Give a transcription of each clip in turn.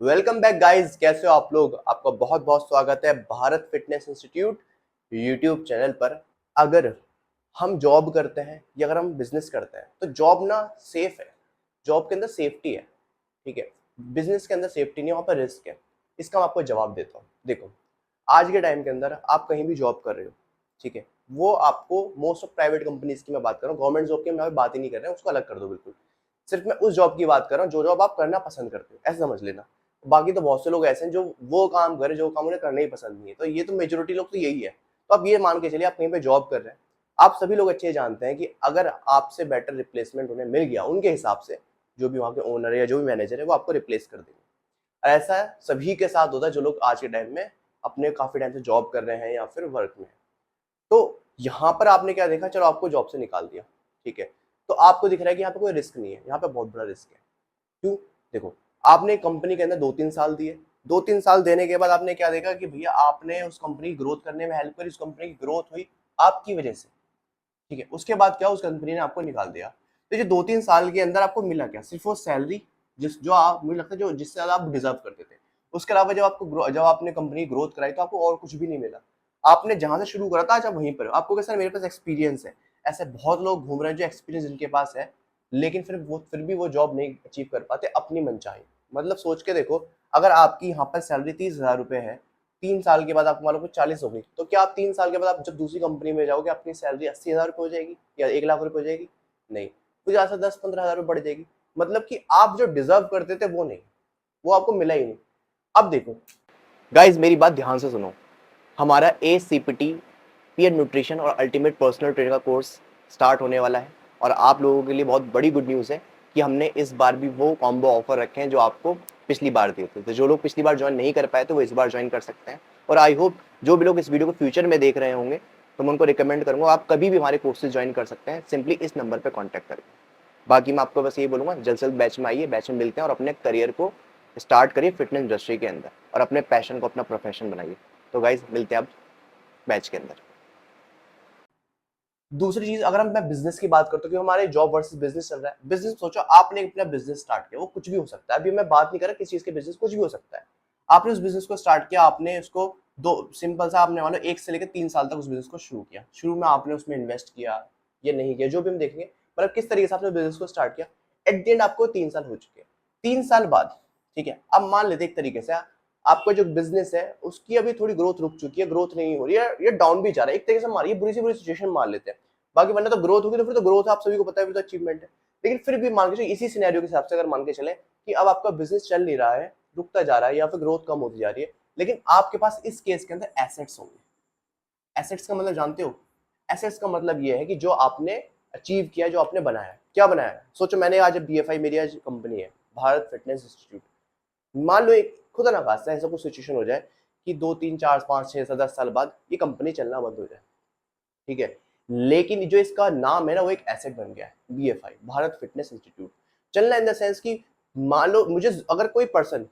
Welcome back guys, कैसे हो आप लोग। आपका बहुत बहुत स्वागत है Bharat fitness institute YouTube channel पर। अगर हम जॉब करते हैं या अगर हम बिजनेस करते हैं तो जॉब ना सेफ है। जॉब के अंदर सेफ्टी है, ठीक है। बिजनेस के अंदर सेफ्टी नहीं है, वहाँ पर रिस्क है। इसका मैं आपको जवाब देता हूँ। देखो, आज के टाइम के अंदर आप कहीं भी जॉब कर रहे हो, ठीक है। वो आपको मोस्ट ऑफ प्राइवेट कंपनीज की मैं बात कर रहा हूँ, गवर्नमेंट जॉब की मैं बात ही नहीं कर रहा हूँ, उसको अलग कर दो बिल्कुल। सिर्फ मैं उस जॉब की बात कर रहा हूँ जो जॉब आप करना पसंद करते हो, ऐसा समझ लेना। बाकी तो बहुत से लोग ऐसे हैं जो वो काम करे जो काम उन्हें करना ही पसंद नहीं है। तो ये तो मेजोरिटी लोग तो यही है। तो आप ये मान के चलिए, आप कहीं पे जॉब कर रहे हैं, आप सभी लोग अच्छे जानते हैं कि अगर आपसे बेटर रिप्लेसमेंट उन्हें मिल गया उनके हिसाब से, जो भी वहाँ के ओनर है या जो भी मैनेजर है वो आपको रिप्लेस कर देंगे। ऐसा सभी के साथ होता है जो लोग आज के टाइम में अपने काफी टाइम से जॉब कर रहे हैं या फिर वर्क में। तो यहाँ पर आपने क्या देखा, चलो आपको जॉब से निकाल दिया, ठीक है। तो आपको दिख रहा है कि यहाँ पे कोई रिस्क नहीं है, यहाँ पे बहुत बड़ा रिस्क है। क्यों? देखो, आपने कंपनी के अंदर 2-3 साल दिए, 2-3 साल देने के बाद आपने क्या देखा कि भैया आपने उस कंपनी की ग्रोथ करने में हेल्प करी, उस कंपनी की ग्रोथ हुई आपकी वजह से, ठीक है। उसके बाद क्या, उस कंपनी ने आपको निकाल दिया। तो ये 2-3 साल के अंदर आपको मिला क्या? सिर्फ वो सैलरी, जिस जो आप, मुझे लगता है जो जिससे ज्यादा आप डिजर्व करते थे। उसके अलावा जब आपने कंपनी ग्रोथ कराई तो आपको और कुछ भी नहीं मिला। आपने जहां से शुरू करा था आज आप वहीं पर हो। आपको कैसा, मेरे पास एक्सपीरियंस है। ऐसे बहुत लोग घूम रहे हैं जो एक्सपीरियंस जिनके पास है, लेकिन फिर भी वो जॉब नहीं अचीव कर पाते अपनी मनचाही। मतलब सोच के देखो, अगर आपकी यहाँ पर सैलरी 30,000 रुपए है, 3 साल के बाद आपको मान लो 40 हो गई, तो क्या आप 3 साल के बाद आप जब दूसरी कंपनी में जाओगे अपनी सैलरी 80,000 रुपये हो जाएगी या 1 लाख रुपए हो जाएगी? नहीं, कुछ ऐसा 10-15 हजार रुपये बढ़ जाएगी। मतलब कि आप जो डिजर्व करते थे वो नहीं, वो आपको मिला ही नहीं। अब देखो गाइज, मेरी बात ध्यान से सुनो। हमारा ACPT पीएड न्यूट्रिशन और अल्टीमेट पर्सनल ट्रेनर का कोर्स स्टार्ट होने वाला है। और आप लोगों के लिए बहुत बड़ी गुड न्यूज़ है कि हमने इस बार भी वो कॉम्बो ऑफर रखे हैं जो आपको पिछली बार दिए थे। तो जो लोग पिछली बार ज्वाइन नहीं कर पाए तो वो इस बार ज्वाइन कर सकते हैं। और आई होप जो भी लोग इस वीडियो को फ्यूचर में देख रहे होंगे तो मैं उनको रिकमेंड करूंगा, आप कभी भी हमारे कोर्सेज ज्वाइन कर सकते हैं, सिंपली इस नंबर पर कॉन्टैक्ट करें। बाकी मैं आपको बस ये बोलूंगा, जल्द से जल्द बैच में आइए, बैच में मिलते हैं और अपने करियर को स्टार्ट करिए फिटनेस इंडस्ट्री के अंदर और अपने पैशन को अपना प्रोफेशन बनाइए। तो गाइज मिलते हैं अब बैच के अंदर। दूसरी चीज, अगर मैं बिजनेस की बात करता हूँ कि हमारे जॉब वर्सेस बिजनेस चल रहा है। बिजनेस सोचो, आपने अपना बिजनेस स्टार्ट किया, वो कुछ भी हो सकता है। अभी मैं बात नहीं कर रहा किस चीज के बिजनेस, कुछ भी हो सकता है। आपने उस बिजनेस को स्टार्ट किया, आपने उसको दो सिंपल सा, आपने मान लो 1 से लेकर 3 साल तक उस बिजनेस को शुरू किया। शुरू में आपने उसमें इन्वेस्ट किया या नहीं किया, जो भी हम देखेंगे, मतलब किस तरीके से आपने बिजनेस को स्टार्ट किया। एट द एंड आपको 3 साल हो चुके हैं। 3 साल बाद, ठीक है, अब मान लेते एक तरीके से आपका जो बिजनेस है उसकी अभी थोड़ी ग्रोथ रुक चुकी है, ग्रोथ नहीं हो रही है, ये डाउन भी जा रहा है एक तरीके से, मारिए बुरी सी बुरी सिचुएशन मान लेते हैं। बाकी वरना तो ग्रोथ होगी, तो फिर तो ग्रोथ आप सभी को पता है, तो अचीवमेंट है। लेकिन फिर भी मान के चलिए, इसी सिनेरियो के हिसाब से अगर मान के चले कि अब आपका बिजनेस चल नहीं रहा है, रुकता जा रहा है या फिर ग्रोथ कम होती जा रही है, लेकिन आपके पास इस केस के अंदर एसेट्स होंगे। एसेट्स का मतलब जानते हो? एसेट्स का मतलब ये है कि जो आपने अचीव किया, जो आपने बनाया। क्या बनाया है? सोचो, मैंने आज BFI, मेरी आज कंपनी है भारत फिटनेस इंस्टीट्यूट। मान लो एक खुदा ना खास्ता ऐसा कुछ सिचुएशन हो जाए कि 2-3-4-5-6-7-10 साल बाद ये कंपनी चलना बंद हो जाए, ठीक है। लेकिन जो इसका नाम है ना, वो एक एसेट बन गया है, BFI भारत फिटनेस इंस्टीट्यूट। चलना इन द सेंस कि मान लो मुझे अगर कोई पर्सन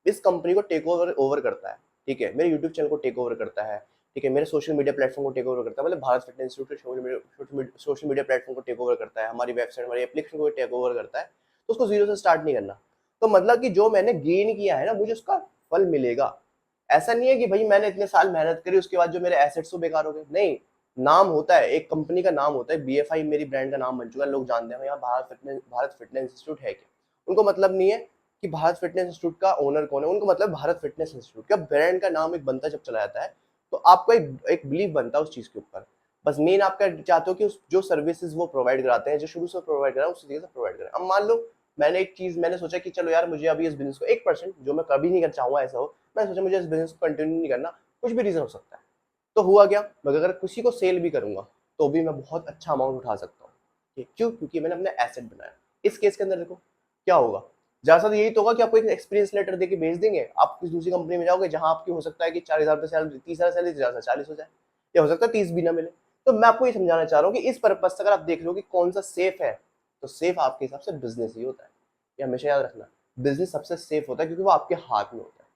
इस कंपनी को टेक ओवर करता है, ठीक है, मेरे यूट्यूब चैनल को टेक ओवर करता है, ठीक है, मेरे सोशल मीडिया प्लेटफॉर्म को टेक ओवर करता है, मतलब Bharat fitness institute social media platform को टेक ओवर करता है, हमारी वेबसाइट, हमारी एप्लीकेशन को टेक ओवर करता है, तो उसको जीरो से स्टार्ट नहीं करना। तो मतलब कि जो मैंने गेन किया है ना, मुझे उसका फल मिलेगा। ऐसा नहीं है कि भाई मैंने इतने साल मेहनत करी, उसके बाद जो मेरे एसेट्स वो बेकार हो गए, नहीं। नाम होता है, एक कंपनी का नाम होता है, BFI मेरी ब्रांड का नाम बन चुका है, लोग जानते हैं यहाँ भारत फिटनेस इंस्टीट्यूट है क्या। उनको मतलब नहीं है कि भारत फिटनेस इंस्टीट्यूट का ओनर कौन है, उनको मतलब भारत फिटनेस इंस्टीट्यूट का ब्रांड का नाम एक बनता जब चला जाता है, तो आपका एक बिलीव बनता है उस चीज के ऊपर। बस मेन आपका चाहते हो कि उस जो सर्विसेज वो प्रोवाइड कराते हैं, जो शुरू से प्रोवाइड करा उस तरीके से प्रोवाइड करें। अब मान लो मैंने सोचा कि चलो यार, मुझे अभी इस बिजनेस को 1%, जो मैं कभी नहीं कर चाहूंगा ऐसा हो, मैं सोचा मुझे इस बिजनेस को कंटिन्यू नहीं करना, कुछ भी रीजन हो सकता है। तो हुआ क्या, मैं अगर किसी को सेल भी करूंगा तो भी मैं बहुत अच्छा अमाउंट उठा सकता हूँ। क्यों? क्योंकि मैंने अपना एसेट बनाया। इस केस के अंदर देखो क्या होगा, ज्यादा यही तो होगा कि आपको एक एक्सपीरियंस लेटर देके भेज देंगे, आप किसी दूसरी कंपनी में जाओगे जहां आपकी हो सकता है कि 40,000 सैलरी, 30,000 सैलरी, 40 हो जाए, या हो सकता है 30 भी ना मिले। तो मैं आपको ये समझाना चाह रहा हूँ कि इस पर्पज से अगर आप देख लो कि कौन सा सेफ है, तो सेफ आपके हिसाब से बिजनेस ही होता है। ये हमेशा याद रखना, बिजनेस सबसे सेफ होता है क्योंकि वो आपके हाथ में होता है।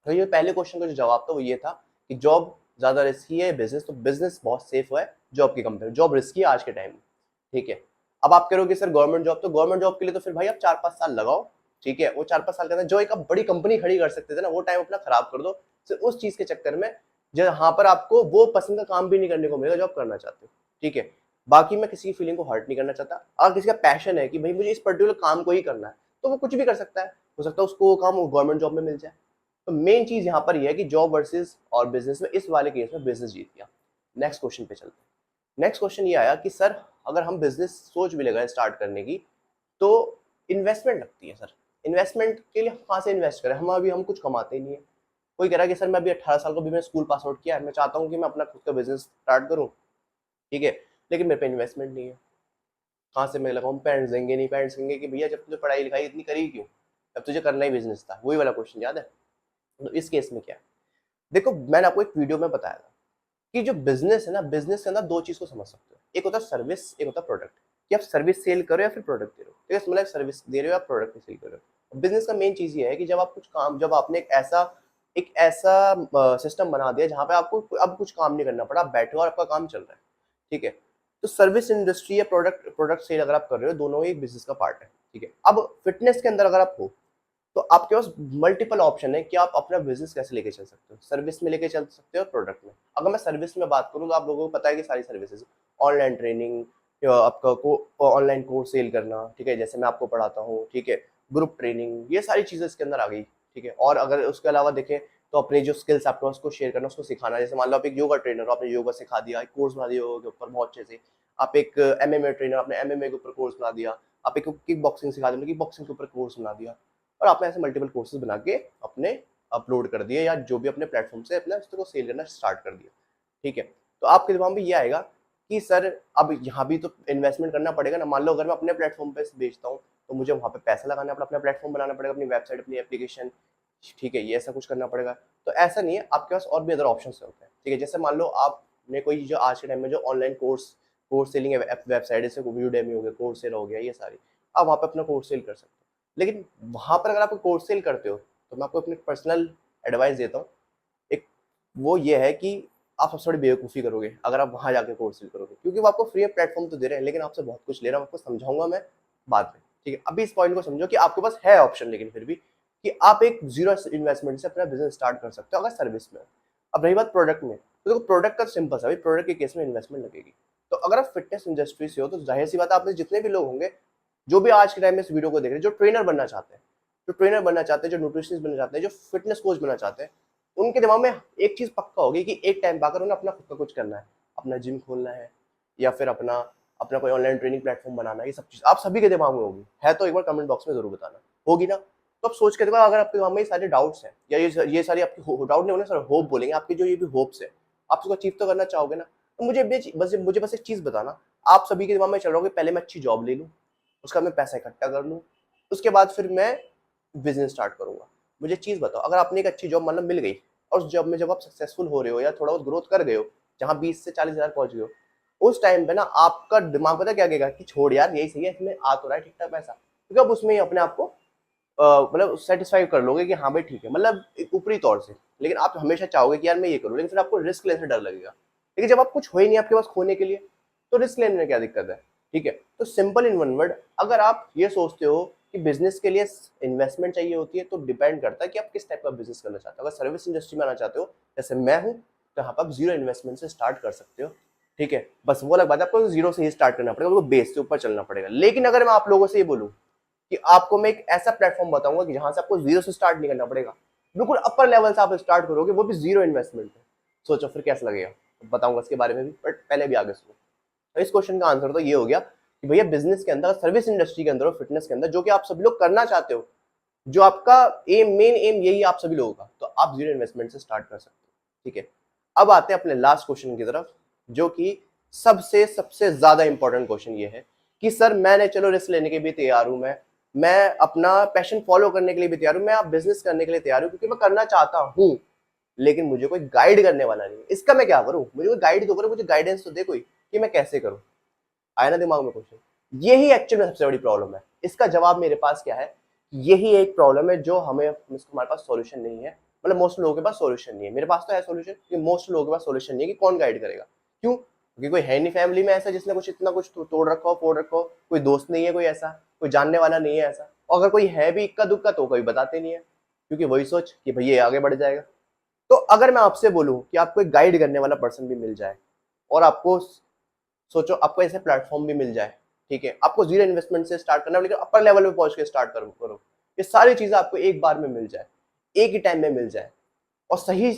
तो ये पहले क्वेश्चन का जो जवाब था वो ये था कि जॉब ज्यादा रिस्की है, बिजनेस तो बिजनेस बहुत सेफ है जॉब की कंपेयर। जॉब रिस्की है आज के टाइम में, ठीक है। अब आप करोगे सर गवर्नमेंट जॉब, तो गवर्नमेंट जॉब के लिए तो फिर भाई आप 4-5 साल लगाओ, ठीक है, वो 4-5 साल के अंदर जो एक आप बड़ी कंपनी खड़ी कर सकते थे ना, वो टाइम अपना खराब कर दो सिर्फ उस चीज के चक्कर में जहां पर आपको वो पसंद का काम भी नहीं करने को मिलेगा जो आप करना चाहते हो। ठीक है, बाकी मैं किसी की फीलिंग को हर्ट नहीं करना चाहता। अगर किसी का पैशन है कि भाई मुझे इस पर्टिकुलर काम को ही करना है, तो वो कुछ भी कर सकता है, हो सकता है उसको वो काम गवर्नमेंट जॉब में मिल जाए। तो मेन चीज यहाँ पर यह है कि जॉब वर्सेस और बिजनेस में, इस वाले केस में बिजनेस जीत गया। नेक्स्ट क्वेश्चन पे चलते हैं। नेक्स्ट क्वेश्चन ये आया कि सर अगर हम बिजनेस सोच भी लगा स्टार्ट करने की, तो इन्वेस्टमेंट लगती है सर, इन्वेस्टमेंट के लिए कहाँ से इन्वेस्ट करें, हम कुछ कमाते ही नहीं है। कोई कह रहा है कि सर मैं अभी 18 साल का भी मैं स्कूल पास आउट किया है, मैं चाहता हूँ कि मैं अपना खुद का बिजनेस स्टार्ट करूँ, ठीक है, लेकिन मेरे पे इन्वेस्टमेंट नहीं है, कहाँ से मैं लगाऊँ? पेरेंट्स देंगे नहीं, पेरेंट्स कहेंगे कि भैया जब तुझे पढ़ाई लिखाई इतनी करी क्यों, अब तुझे करना ही बिजनेस था। वही वाला क्वेश्चन याद है? तो इस केस में क्या है, देखो मैंने आपको एक वीडियो में बताया था कि जो बिजनेस है ना, बिजनेस के अंदर दो चीज को समझ सकते हो, एक होता है सर्विस, एक होता है प्रोडक्ट, कि आप सर्विस सेल करो या फिर प्रोडक्ट दे रहे हो। ठीक है, मतलब सर्विस दे रहे हो या प्रोडक्ट सेल कर रहे हो। बिजनेस का मेन चीज ये है कि जब आप कुछ काम, जब आपने एक ऐसा सिस्टम बना दिया जहां पे आपको अब कुछ काम नहीं करना पड़ा, आप बैठे हो और आपका काम चल रहा है। ठीक है, तो सर्विस इंडस्ट्री या प्रोडक्ट प्रोडक्ट सेल अगर आप कर रहे हो, दोनों ही बिजनेस का पार्ट है। ठीक है, अब फिटनेस के अंदर अगर आप हो, तो आपके पास मल्टीपल ऑप्शन है कि आप अपना बिजनेस कैसे लेके चल सकते हो। सर्विस में लेके चल सकते हो, प्रोडक्ट में। अगर मैं सर्विस में बात करूँ तो आप लोगों को पता है कि सारी सर्विसेज, ऑनलाइन ट्रेनिंग, आपका ऑनलाइन कोर्स सेल करना, ठीक है, जैसे मैं आपको पढ़ाता हूँ, ठीक है, ग्रुप ट्रेनिंग, ये सारी चीजें इसके अंदर आ गई। ठीक है, और अगर उसके अलावा देखें तो अपने जो स्किल्स आपके पास उसको शेयर करना, उसको सिखाना। जैसे मान लो आप एक योगा ट्रेनर हो, आपने योगा सिखा दिया, एक कोर्स बना दिया योगा के ऊपर बहुत अच्छे से। आप एक एमएमए ट्रेनर, आपने एमएमए के ऊपर कोर्स बना दिया। आप एक किक बॉक्सिंग सिखा दिया, किक बॉक्सिंग के ऊपर कोर्स बना दिया। और आपने ऐसे मल्टीपल कोर्सेज बना के अपने अपलोड कर दिए, या जो भी अपने प्लेटफॉर्म से अपना उसको सेल करना स्टार्ट कर दिया। ठीक है, तो आपके दिमाग में ये आएगा कि सर अब यहाँ भी तो इन्वेस्टमेंट करना पड़ेगा ना। मान लो अगर मैं अपने प्लेटफॉर्म पे बेचता हूँ, तो मुझे वहाँ पे पैसा लगाना पड़ेगा, अपना प्लेटफॉर्म बनाना पड़ेगा, अपनी वेबसाइट, अपनी एप्लीकेशन, ठीक है, ये ऐसा कुछ करना पड़ेगा। तो ऐसा नहीं है, आपके पास और भी अदर ऑप्शन होते हैं। ठीक है, जैसे मान लो आपने कोई जो आज के टाइम में जो ऑनलाइन कोर्स सेलिंग वेबसाइट, जैसे यूडेमी हो गया, कोर्सेरा हो गया, ये सारी, आप वहाँ पे अपना कोर्स सेल कर सकते हो। लेकिन वहां पर अगर आप कोर्स सेल करते हो, तो मैं आपको अपनी पर्सनल एडवाइस देता हूँ, एक वो ये है कि आप सबसे बड़ी बेवकूफ़ी करोगे अगर आप वहां जाके कोर्स सेल करोगे, क्योंकि वो आपको फ्री प्लेटफॉर्म तो दे रहे हैं, लेकिन आपसे बहुत कुछ ले रहा हूँ। आपको समझाऊंगा मैं बाद में। ठीक है, अभी इस पॉइंट को समझो कि आपके पास है ऑप्शन, लेकिन फिर भी कि आप एक जीरो इन्वेस्टमेंट से अपना बिजनेस स्टार्ट कर सकते हो अगर सर्विस में हो। अब रही बात प्रोडक्ट में, तो देखो प्रोडक्ट का सिंपल सा, प्रोडक्ट के केस में इन्वेस्टमेंट लगेगी। तो अगर आप फिटनेस इंडस्ट्री से हो, तो जाहिर सी बात है, आपने जितने भी लोग होंगे जो भी आज के टाइम में इस वीडियो को देख रहे हैं, जो ट्रेनर बनना चाहते हैं, जो न्यूट्रिशनिस्ट बनना चाहते हैं, जो फिटनेस कोच बनना चाहते हैं, उनके दिमाग में एक चीज पक्का होगी कि एक टाइम पाकर उन्हें अपना खुद का कुछ करना है, अपना जिम खोलना है, या फिर अपना अपना कोई ऑनलाइन ट्रेनिंग प्लेटफॉर्म बनाना है। ये सब चीज आप सभी के दिमाग में होगी, है तो एक बार कमेंट बॉक्स में जरूर बताना, होगी ना? तो आप सोच के देखो, अगर आपके दिमाग में ये सारे डाउट्स हैं, या ये सारी आपकी डाउट नहीं होने, सर होप बोलेंगे, आपकी जो ये भी होप्स है, आप उसको अचीव तो करना चाहोगे ना। तो मुझे बस एक चीज बताना, आप सभी के दिमाग में चल रहा होगा कि पहले मैं अच्छी जॉब ले लूँ, उसका मैं पैसा इकट्ठा कर लूँ, उसके बाद फिर मैं बिजनेस स्टार्ट करूंगा। मुझे चीज बताओ, अगर आपने एक अच्छी जॉब मतलब मिल गई, और उस जॉब में जब आप सक्सेसफुल हो रहे हो या थोड़ा बहुत ग्रोथ कर गए हो, जहाँ 20 से 40 हजार पहुंच गए हो, उस टाइम पे ना आपका दिमाग पता क्या कहेगा कि छोड़ यार, यही सही है, इसमें आ तो रहा है ठीक ठाक पैसा, क्योंकि आप उसमें ही अपने आप को मतलब सेटिस्फाई कर लोगे कि हाँ भाई ठीक है, मतलब एक ऊपरी तौर से। लेकिन आप हमेशा चाहोगे कि यार मैं ये करूँ, लेकिन फिर आपको रिस्क लेने से डर लगेगा। लेकिन जब आप कुछ हो ही नहीं आपके पास खोने के लिए, तो रिस्क लेने में क्या दिक्कत है? ठीक है, तो सिंपल इन वन वर्ड, अगर आप ये सोचते हो कि बिजनेस के लिए इन्वेस्टमेंट चाहिए होती है, तो डिपेंड करता है कि आप किस टाइप का बिजनेस करना चाहते हो। अगर सर्विस इंडस्ट्री में आना चाहते हो, जैसे मैं हूँ, तो यहाँ पर आप जीरो इन्वेस्टमेंट से स्टार्ट कर सकते हो। ठीक है, बस वो अलग बात है, आपको जीरो से ही स्टार्ट करना पड़ेगा, आपको बेस से ऊपर चलना पड़ेगा। लेकिन अगर मैं आप लोगों से ये बोलूँ कि आपको मैं एक ऐसा प्लेटफॉर्म बताऊंगा कि जहां से आपको जीरो से स्टार्ट नहीं करना पड़ेगा, बिल्कुल अपर लेवल से आप स्टार्ट करोगे, वो भी जीरो इन्वेस्टमेंट में, सोचो फिर कैसा लगेगा। बताऊंगा इसके बारे में भी, बट पहले भी आगे सुनो। तो इस क्वेश्चन का आंसर तो ये हो गया कि भैया बिजनेस के अंदर, सर्विस इंडस्ट्री के अंदर और फिटनेस के अंदर, जो कि आप सभी लोग करना चाहते हो, जो आपका मेन एम यही आप सभी लोगों का, तो आप जीरो इन्वेस्टमेंट से स्टार्ट कर सकते हो। ठीक है, अब आते हैं अपने लास्ट क्वेश्चन की तरफ, जो कि सबसे सबसे ज्यादा इंपॉर्टेंट क्वेश्चन ये है कि सर मैंने चलो रिस्क लेने के भी तैयार हूं, मैं अपना पैशन फॉलो करने के लिए भी तैयार हूं, मैं आप बिजनेस करने के लिए तैयार हूं, क्योंकि मैं करना चाहता हूं, लेकिन मुझे कोई गाइड करने वाला नहीं है। इसका मैं क्या करूं? मुझे कोई गाइड तो करो, मुझे गाइडेंस तो दे कोई, कि मैं कैसे करूं। आया ना दिमाग में क्वेश्चन? यही एक्चुअली में सबसे बड़ी प्रॉब्लम है। इसका जवाब मेरे पास क्या है, यही एक प्रॉब्लम है जो हमारे पास सॉल्यूशन नहीं है। मतलब मोस्ट लोगों के पास सॉल्यूशन नहीं है, मेरे पास तो है सॉल्यूशन, कि मोस्ट लोगों के पास सॉल्यूशन नहीं है कि कौन गाइड करेगा। क्यों? क्योंकि कोई है नहीं फैमिली में ऐसा जिसने कुछ इतना कुछ तोड़ रखा हो, फोड़ रखा हो, कोई दोस्त नहीं है, कोई ऐसा कोई जानने वाला नहीं है ऐसा, अगर कोई है भी इक्का दुक्का तो कभी बताते नहीं है, क्योंकि वही सोच कि भैया ये आगे बढ़ जाएगा। तो अगर मैं आपसे बोलूं कि आपको एक गाइड करने वाला पर्सन भी मिल जाए, और आपको सोचो आपको ऐसे प्लेटफॉर्म भी मिल जाए, ठीक है, आपको जीरो इन्वेस्टमेंट से स्टार्ट करना है, लेकिन अपर लेवल पे पहुंच के स्टार्ट करो, ये सारी चीजें आपको एक बार में मिल जाए, एक ही टाइम में मिल जाए, और सही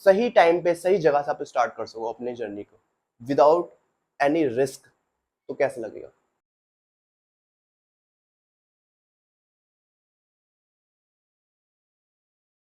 सही टाइम पे सही जगह से आप स्टार्ट कर सको अपनी जर्नी को विदाउट एनी रिस्क, तो कैसा लगेगा?